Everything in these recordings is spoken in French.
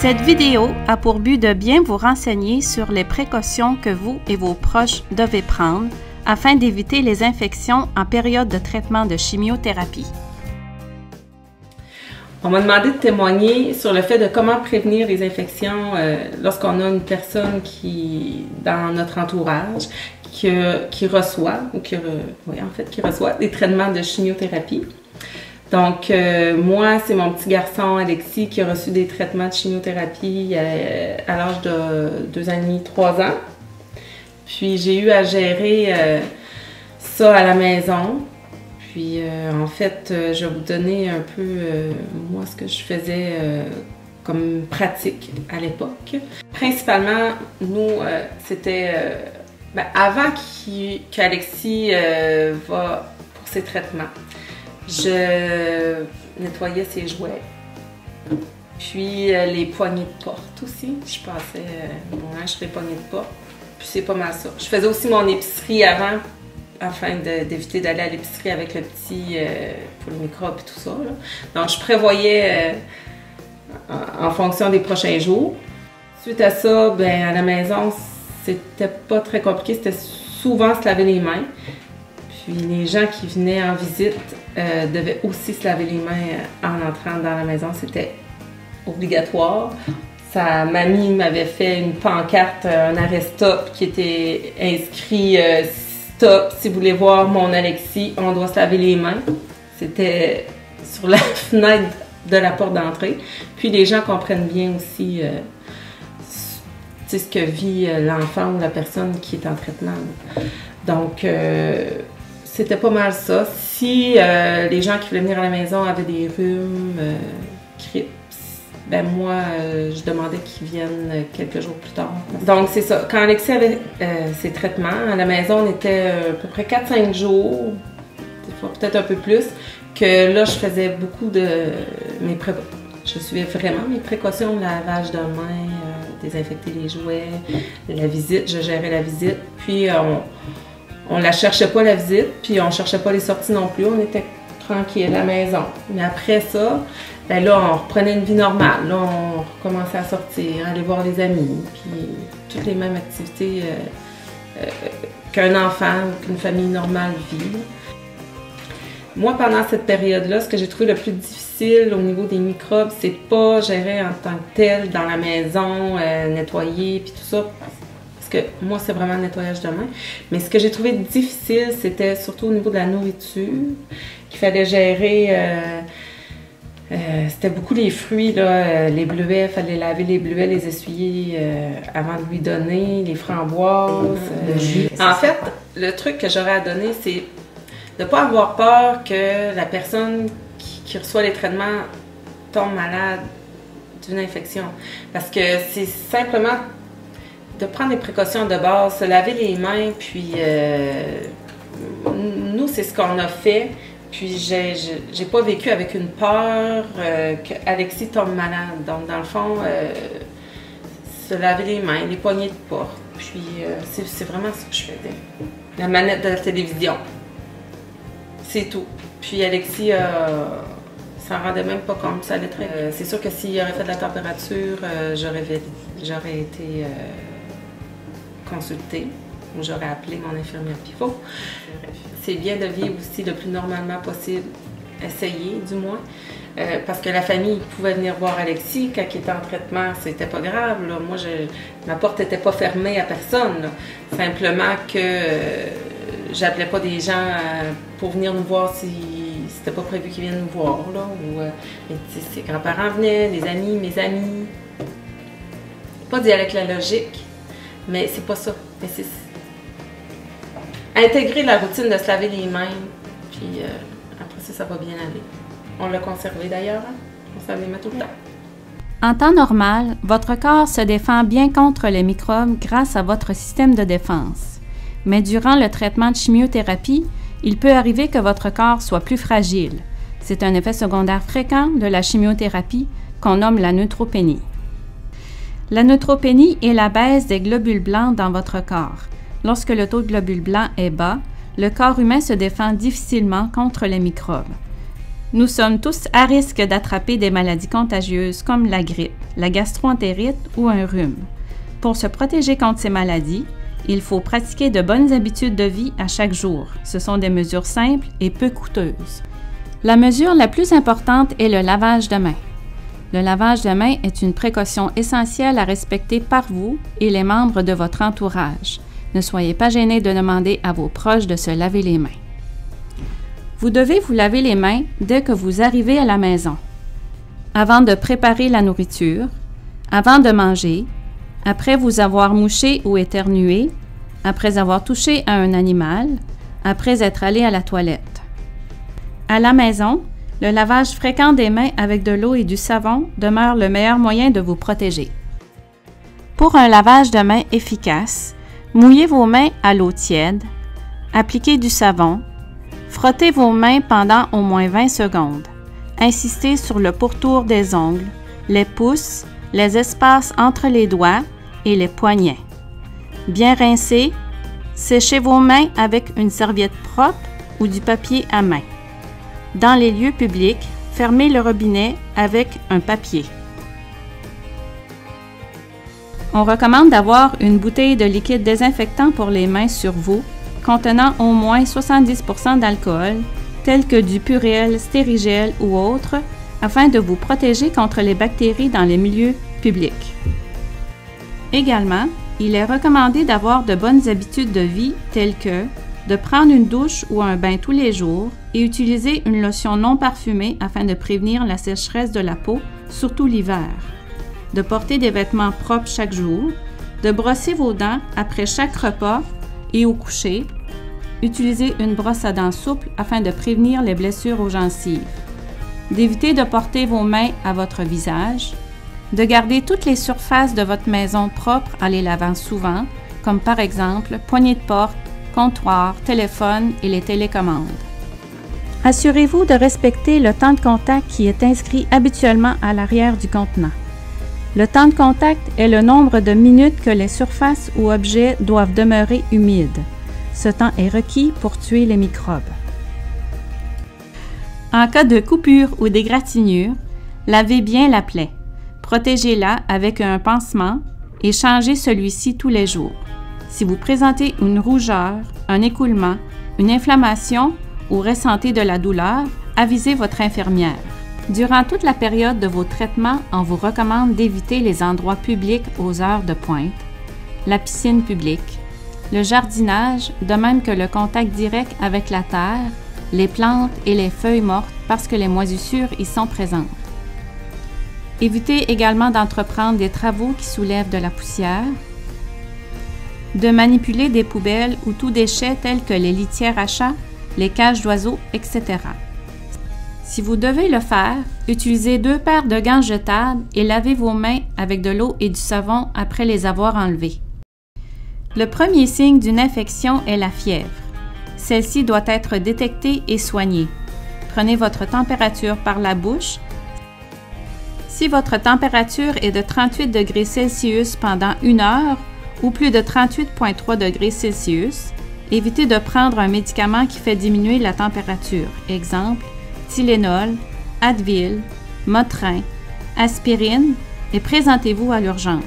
Cette vidéo a pour but de bien vous renseigner sur les précautions que vous et vos proches devez prendre afin d'éviter les infections en période de traitement de chimiothérapie. On m'a demandé de témoigner sur le fait de comment prévenir les infections lorsqu'on a une personne qui, dans notre entourage, qui reçoit des traitements de chimiothérapie. Donc, moi, c'est mon petit garçon, Alexis, qui a reçu des traitements de chimiothérapie à l'âge de 2 ans et demi, 3 ans. Puis, j'ai eu à gérer ça à la maison. Puis, en fait, je vais vous donner un peu, moi, ce que je faisais comme pratique à l'époque. Principalement, nous, c'était avant qu'Alexis va pour ses traitements. Je nettoyais ses jouets, puis les poignées de porte aussi. Je passais mon linge sur les poignées de porte, puis c'est pas mal ça. Je faisais aussi mon épicerie avant, afin d'éviter d'aller à l'épicerie avec le petit pour les microbes et tout ça, là. Donc je prévoyais en fonction des prochains jours. Suite à ça, ben à la maison, c'était pas très compliqué, c'était souvent se laver les mains. Puis les gens qui venaient en visite devaient aussi se laver les mains en entrant dans la maison, c'était obligatoire. Sa mamie m'avait fait une pancarte, un arrêt stop qui était inscrit stop, si vous voulez voir mon Alexis, on doit se laver les mains. C'était sur la fenêtre de la porte d'entrée. Puis les gens comprennent bien aussi ce que vit l'enfant ou la personne qui est en traitement. Donc, c'était pas mal ça. Si les gens qui voulaient venir à la maison avaient des rhumes, grippes, ben moi, je demandais qu'ils viennent quelques jours plus tard. Donc, c'est ça. Quand Alexis avait ses traitements, à la maison, on était à peu près 4-5 jours, des fois peut-être un peu plus, que là, je faisais beaucoup de je suivais vraiment mes précautions, le lavage de mains, désinfecter les jouets, la visite, je gérais la visite, puis on la cherchait pas la visite, puis on cherchait pas les sorties non plus, on était tranquille à la maison. Mais après ça, ben là, on reprenait une vie normale. Là, on recommençait à sortir, aller voir les amis, puis toutes les mêmes activités qu'un enfant ou qu'une famille normale vit. Moi, pendant cette période-là, ce que j'ai trouvé le plus difficile au niveau des microbes, c'est pas gérer en tant que tel dans la maison, nettoyer, puis tout ça. Parce que moi, c'est vraiment le nettoyage de main. Mais ce que j'ai trouvé difficile, c'était surtout au niveau de la nourriture, qu'il fallait gérer. C'était beaucoup les fruits, là, les bleuets, il fallait laver les bleuets, les essuyer avant de lui donner, les framboises. Le jus. En fait, le truc que j'aurais à donner, c'est de ne pas avoir peur que la personne qui reçoit les traitements tombe malade d'une infection. Parce que c'est simplement de prendre des précautions de base, se laver les mains, puis nous, c'est ce qu'on a fait. Puis j'ai pas vécu avec une peur qu'Alexis tombe malade. Donc, dans le fond, se laver les mains, les poignées de porte. Puis c'est vraiment ce que je faisais. La manette de la télévision. C'est tout. Puis Alexis s'en rendait même pas compte. Ça allait très bien. C'est sûr que s'il aurait fait de la température, j'aurais été consultée. Ou j'aurais appelé mon infirmière pivot. C'est bien de vivre aussi le plus normalement possible, essayer du moins, parce que la famille pouvait venir voir Alexis quand il était en traitement, c'était pas grave. Là. Moi, ma porte n'était pas fermée à personne. Là. Simplement que j'appelais pas des gens pour venir nous voir si c'était pas prévu qu'ils viennent nous voir. Là, ou, ses grands-parents venaient, les amis, mes amis. Pas d'y aller avec la logique, mais c'est pas ça. Mais c'est intégrer la routine de se laver les mains, puis après ça va bien aller. On l'a conservé d'ailleurs, hein? On se lave les mains tout le temps. En temps normal, votre corps se défend bien contre les microbes grâce à votre système de défense. Mais durant le traitement de chimiothérapie, il peut arriver que votre corps soit plus fragile. C'est un effet secondaire fréquent de la chimiothérapie qu'on nomme la neutropénie. La neutropénie est la baisse des globules blancs dans votre corps. Lorsque le taux de globules blancs est bas, le corps humain se défend difficilement contre les microbes. Nous sommes tous à risque d'attraper des maladies contagieuses comme la grippe, la gastro-entérite ou un rhume. Pour se protéger contre ces maladies, il faut pratiquer de bonnes habitudes de vie à chaque jour. Ce sont des mesures simples et peu coûteuses. La mesure la plus importante est le lavage de mains. Le lavage de mains est une précaution essentielle à respecter par vous et les membres de votre entourage. Ne soyez pas gênés de demander à vos proches de se laver les mains. Vous devez vous laver les mains dès que vous arrivez à la maison, avant de préparer la nourriture, avant de manger, après vous avoir mouché ou éternué, après avoir touché à un animal, après être allé à la toilette. À la maison, le lavage fréquent des mains avec de l'eau et du savon demeure le meilleur moyen de vous protéger. Pour un lavage de mains efficace, mouillez vos mains à l'eau tiède, appliquez du savon, frottez vos mains pendant au moins 20 secondes. Insistez sur le pourtour des ongles, les pouces, les espaces entre les doigts et les poignets. Bien rincez, séchez vos mains avec une serviette propre ou du papier à main. Dans les lieux publics, fermez le robinet avec un papier. On recommande d'avoir une bouteille de liquide désinfectant pour les mains sur vous, contenant au moins 70% d'alcool, tel que du Purell, Stérigel ou autre, afin de vous protéger contre les bactéries dans les milieux publics. Également, il est recommandé d'avoir de bonnes habitudes de vie telles que de prendre une douche ou un bain tous les jours et utiliser une lotion non parfumée afin de prévenir la sécheresse de la peau, surtout l'hiver, de porter des vêtements propres chaque jour, de brosser vos dents après chaque repas et au coucher, utilisez une brosse à dents souple afin de prévenir les blessures aux gencives, d'éviter de porter vos mains à votre visage, de garder toutes les surfaces de votre maison propres en les lavant souvent, comme par exemple poignées de porte, comptoir, téléphone et les télécommandes. Assurez-vous de respecter le temps de contact qui est inscrit habituellement à l'arrière du contenant. Le temps de contact est le nombre de minutes que les surfaces ou objets doivent demeurer humides. Ce temps est requis pour tuer les microbes. En cas de coupure ou d'égratignure, lavez bien la plaie. Protégez-la avec un pansement et changez celui-ci tous les jours. Si vous présentez une rougeur, un écoulement, une inflammation ou ressentez de la douleur, avisez votre infirmière. Durant toute la période de vos traitements, on vous recommande d'éviter les endroits publics aux heures de pointe, la piscine publique, le jardinage, de même que le contact direct avec la terre, les plantes et les feuilles mortes parce que les moisissures y sont présentes. Évitez également d'entreprendre des travaux qui soulèvent de la poussière, de manipuler des poubelles ou tout déchet tels que les litières à chats, les cages d'oiseaux, etc. Si vous devez le faire, utilisez 2 paires de gants jetables et lavez vos mains avec de l'eau et du savon après les avoir enlevés. Le premier signe d'une infection est la fièvre. Celle-ci doit être détectée et soignée. Prenez votre température par la bouche. Si votre température est de 38 degrés Celsius pendant 1 heure ou plus de 38,3 degrés Celsius, évitez de prendre un médicament qui fait diminuer la température. Exemple, Tylenol, Advil, Motrin, aspirine et présentez-vous à l'urgence.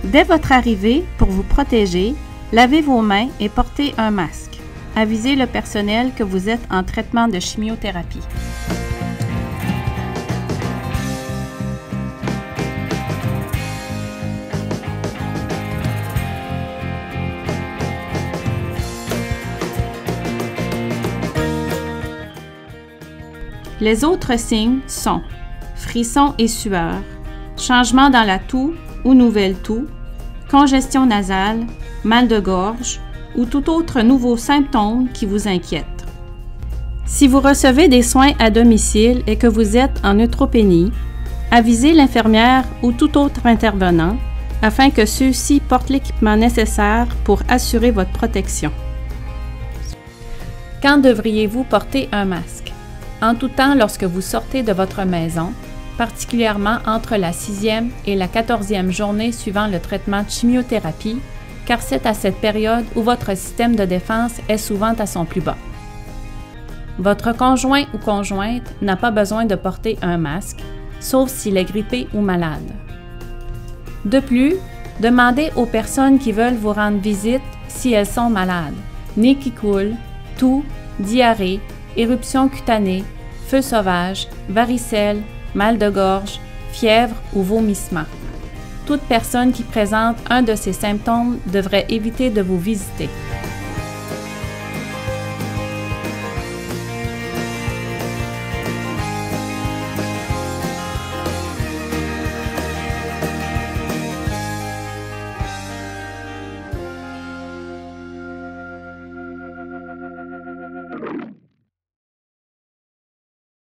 Dès votre arrivée, pour vous protéger, lavez vos mains et portez un masque. Avisez le personnel que vous êtes en traitement de chimiothérapie. Les autres signes sont frissons et sueur, changement dans la toux ou nouvelle toux, congestion nasale, mal de gorge ou tout autre nouveau symptôme qui vous inquiète. Si vous recevez des soins à domicile et que vous êtes en neutropénie, avisez l'infirmière ou tout autre intervenant afin que ceux-ci portent l'équipement nécessaire pour assurer votre protection. Quand devriez-vous porter un masque? En tout temps lorsque vous sortez de votre maison, particulièrement entre la 6e et la 14e journée suivant le traitement de chimiothérapie, car c'est à cette période où votre système de défense est souvent à son plus bas. Votre conjoint ou conjointe n'a pas besoin de porter un masque, sauf s'il est grippé ou malade. De plus, demandez aux personnes qui veulent vous rendre visite si elles sont malades, nez qui coule, toux, diarrhée, éruption cutanée, feu sauvage, varicelle, mal de gorge, fièvre ou vomissement. Toute personne qui présente un de ces symptômes devrait éviter de vous visiter.